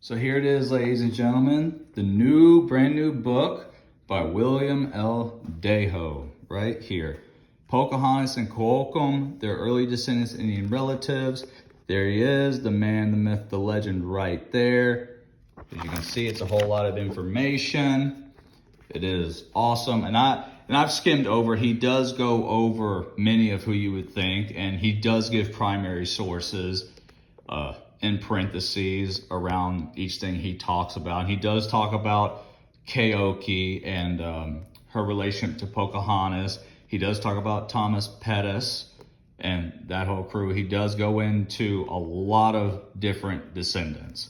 So here it is, ladies and gentlemen, the brand new book by William L. Deyos, right here. Pocahontas and KA-OKEE, their early descendants, Indian relatives. There he is, the man, the myth, the legend right there. As you can see, it's a whole lot of information. It is awesome. And I've skimmed over, he does go over many of who you would think, and he does give primary sources in parentheses around each thing he talks about. He does talk about KA-OKEE and her relationship to Pocahontas. He does talk about Thomas Pettis and that whole crew. He does go into a lot of different descendants.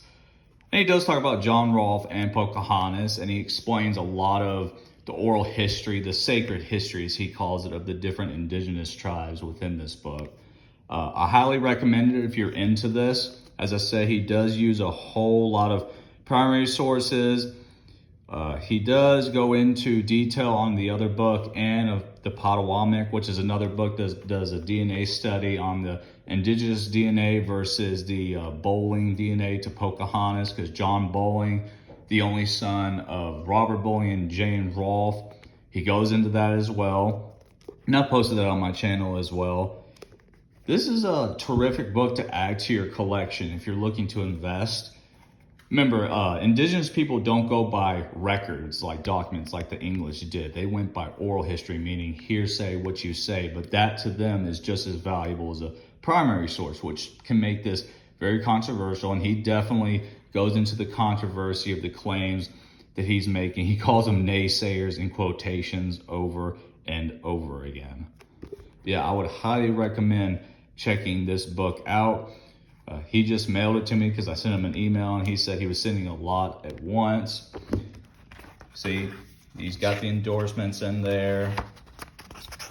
And he does talk about John Rolfe and Pocahontas, and he explains a lot of the oral history, the sacred history, as he calls it, of the different indigenous tribes within this book. I highly recommend it if you're into this. As I said, he does use a whole lot of primary sources. He does go into detail on the other book and of the Potawatomi, which is another book that does a DNA study on the indigenous DNA versus the Bowling DNA to Pocahontas, because John Bowling, the only son of Robert Bowling and Jane Rolfe, he goes into that as well. And I posted that on my channel as well. This is a terrific book to add to your collection if you're looking to invest. Remember, indigenous people don't go by records like documents like the English did. They went by oral history, meaning hearsay, what you say. But that to them is just as valuable as a primary source, which can make this very controversial. And he definitely goes into the controversy of the claims that he's making. He calls them naysayers in quotations over and over again. Yeah, I would highly recommend checking this book out. He just mailed it to me because I sent him an email, and he said he was sending a lot at once. See, he's got the endorsements in there,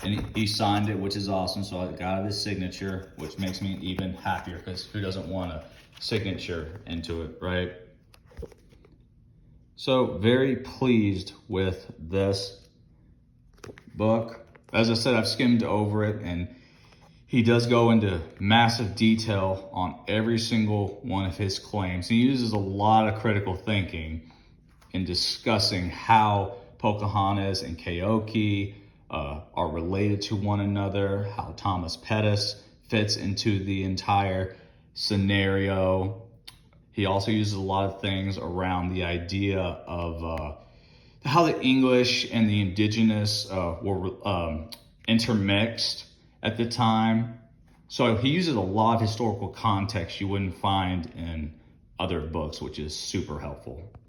and he signed it, which is awesome. So I got his signature, which makes me even happier, because who doesn't want a signature into it, right? So very pleased with this book. As I said, I've skimmed over it, and he does go into massive detail on every single one of his claims. He uses a lot of critical thinking in discussing how Pocahontas and KA-OKEE are related to one another, how Thomas Pettis fits into the entire scenario. He also uses a lot of things around the idea of how the English and the indigenous were intermixed at the time. So he uses a lot of historical context you wouldn't find in other books, which is super helpful.